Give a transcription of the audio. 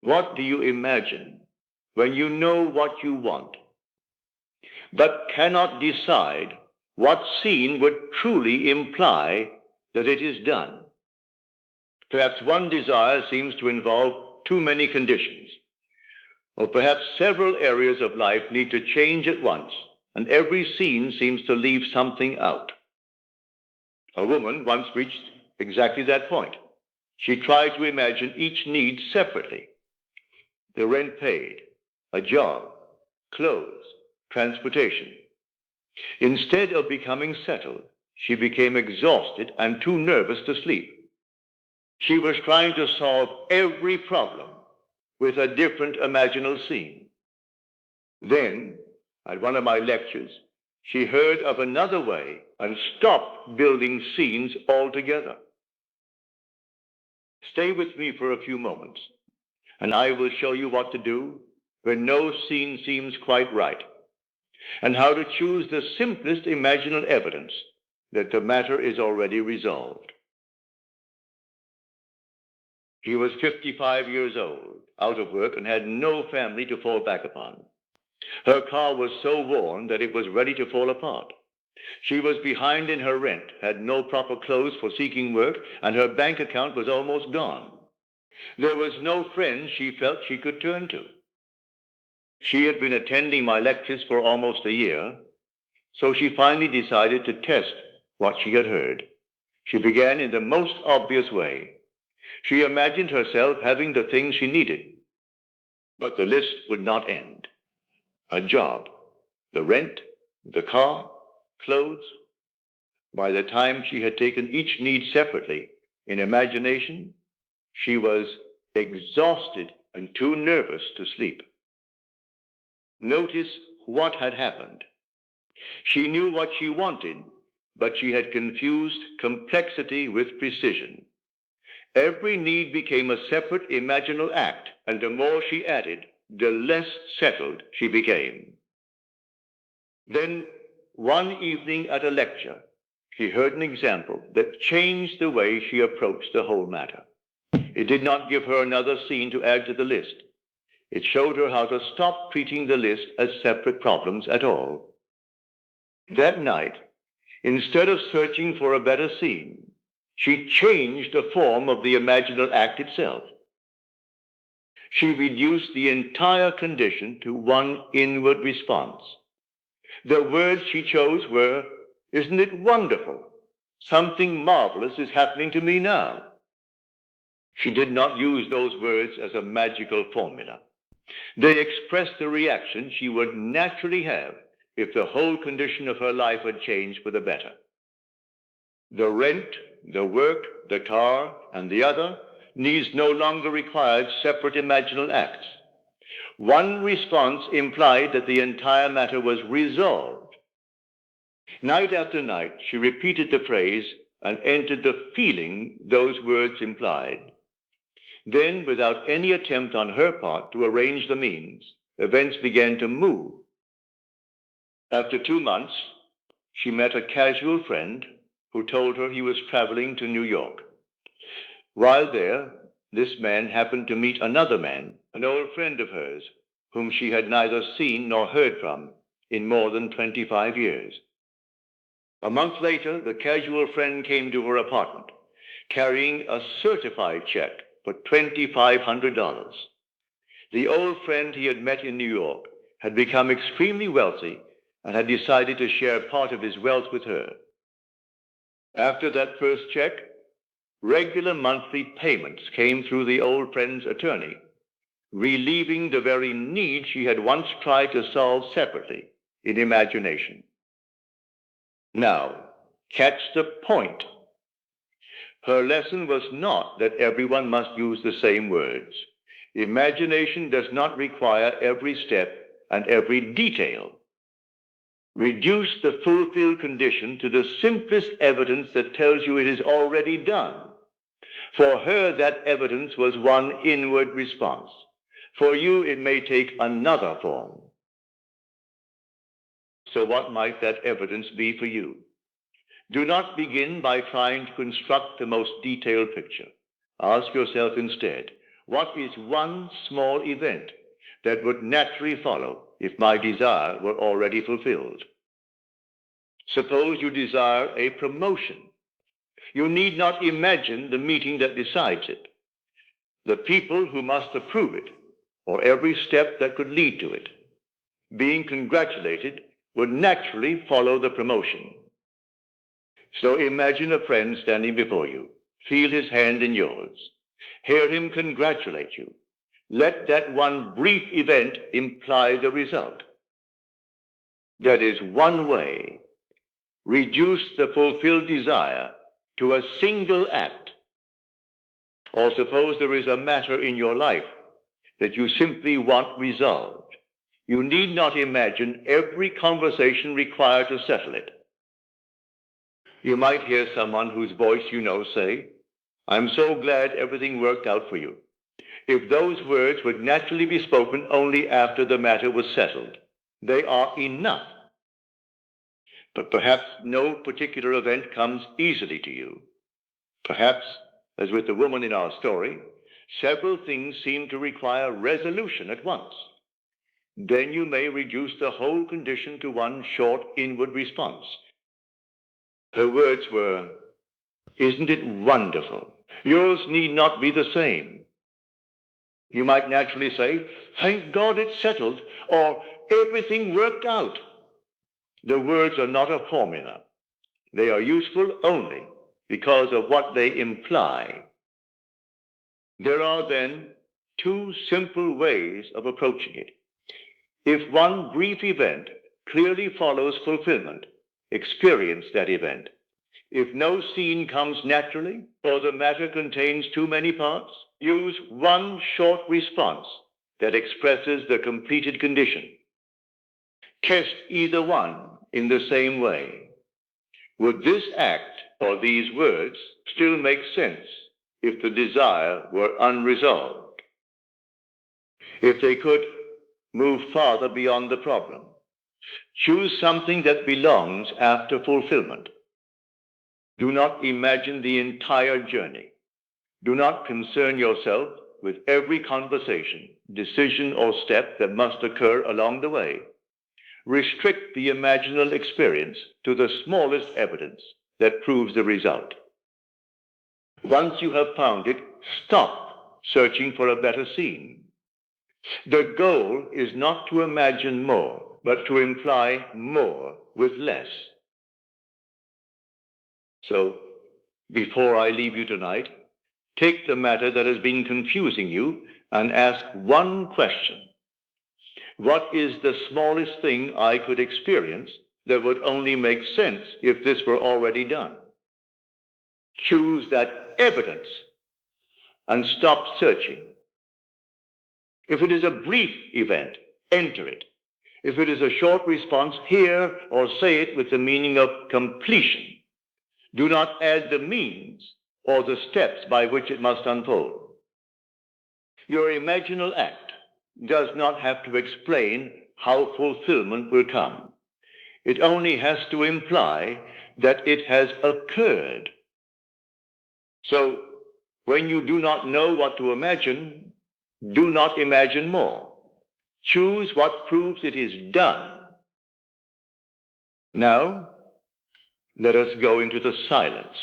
What do you imagine when you know what you want, but cannot decide what scene would truly imply that it is done? Perhaps one desire seems to involve too many conditions, or perhaps several areas of life need to change at once, and every scene seems to leave something out. A woman once reached exactly that point. She tried to imagine each need separately: the rent paid, a job, clothes, transportation. Instead of becoming settled, she became exhausted and too nervous to sleep. She was trying to solve every problem with a different imaginal scene. Then, at one of my lectures, she heard of another way and stopped building scenes altogether. Stay with me for a few moments, and I will show you what to do when no scene seems quite right, and how to choose the simplest imaginal evidence that the matter is already resolved. She was 55 years old, out of work, and had no family to fall back upon. Her car was so worn that it was ready to fall apart. She was behind in her rent, had no proper clothes for seeking work, and her bank account was almost gone. There was no friend she felt she could turn to. She had been attending my lectures for almost a year, so she finally decided to test what she had heard. She began in the most obvious way. She imagined herself having the things she needed, but the list would not end. A job, the rent, the car, clothes. By the time she had taken each need separately, in imagination, she was exhausted and too nervous to sleep. Notice what had happened. She knew what she wanted, but she had confused complexity with precision. Every need became a separate imaginal act, and the more she added, the less settled she became. Then, one evening at a lecture, she heard an example that changed the way she approached the whole matter. It did not give her another scene to add to the list. It showed her how to stop treating the list as separate problems at all. That night, instead of searching for a better scene, she changed the form of the imaginal act itself. She reduced the entire condition to one inward response. The words she chose were, "Isn't it wonderful? Something marvelous is happening to me now." She did not use those words as a magical formula. They expressed the reaction she would naturally have if the whole condition of her life had changed for the better. The rent, the work, the car, and the other needs no longer required separate imaginal acts. One response implied that the entire matter was resolved. Night after night, she repeated the phrase and entered the feeling those words implied. Then, without any attempt on her part to arrange the means, events began to move. After 2 months, she met a casual friend who told her he was traveling to New York. While there, this man happened to meet another man, an old friend of hers, whom she had neither seen nor heard from in more than 25 years. A month later, the casual friend came to her apartment, carrying a certified check for $2,500. The old friend he had met in New York had become extremely wealthy and had decided to share part of his wealth with her. After that first check, regular monthly payments came through the old friend's attorney, relieving the very need she had once tried to solve separately in imagination. Now, catch the point. Her lesson was not that everyone must use the same words. Imagination does not require every step and every detail. Reduce the fulfilled condition to the simplest evidence that tells you it is already done. For her, that evidence was one inward response. For you, it may take another form. So what might that evidence be for you? Do not begin by trying to construct the most detailed picture. Ask yourself instead, What is one small event that would naturally follow if my desire were already fulfilled? Suppose you desire a promotion. You need not imagine the meeting that decides it, the people who must approve it, or every step that could lead to it. Being congratulated would naturally follow the promotion. So imagine a friend standing before you. Feel his hand in yours. Hear him congratulate you. Let that one brief event imply the result. That is one way. Reduce the fulfilled desire to a single act. Or suppose there is a matter in your life that you simply want resolved. You need not imagine every conversation required to settle it. You might hear someone whose voice you know say, "I'm so glad everything worked out for you." If those words would naturally be spoken only after the matter was settled, they are enough. But perhaps no particular event comes easily to you. Perhaps, as with the woman in our story, several things seem to require resolution at once. Then you may reduce the whole condition to one short inward response. Her words were, "Isn't it wonderful? Yours need not be the same." You might naturally say, "Thank God it's settled," or "Everything worked out." The words are not a formula. They are useful only because of what they imply. There are then two simple ways of approaching it. If one brief event clearly follows fulfillment, experience that event. If no scene comes naturally, or the matter contains too many parts, use one short response that expresses the completed condition. Test either one in the same way. Would this act or these words still make sense if the desire were unresolved? If they could move farther beyond the problem, choose something that belongs after fulfillment. Do not imagine the entire journey. Do not concern yourself with every conversation, decision, or step that must occur along the way. Restrict the imaginal experience to the smallest evidence that proves the result. Once you have found it, stop searching for a better scene. The goal is not to imagine more, but to imply more with less. So, before I leave you tonight, take the matter that has been confusing you and ask one question. What is the smallest thing I could experience that would only make sense if this were already done? Choose that evidence and stop searching. If it is a brief event, enter it. If it is a short response, hear or say it with the meaning of completion. Do not add the means or the steps by which it must unfold. Your imaginal act does not have to explain how fulfillment will come. It only has to imply that it has occurred. So, when you do not know what to imagine, do not imagine more. Choose what proves it is done. Now, let us go into the silence.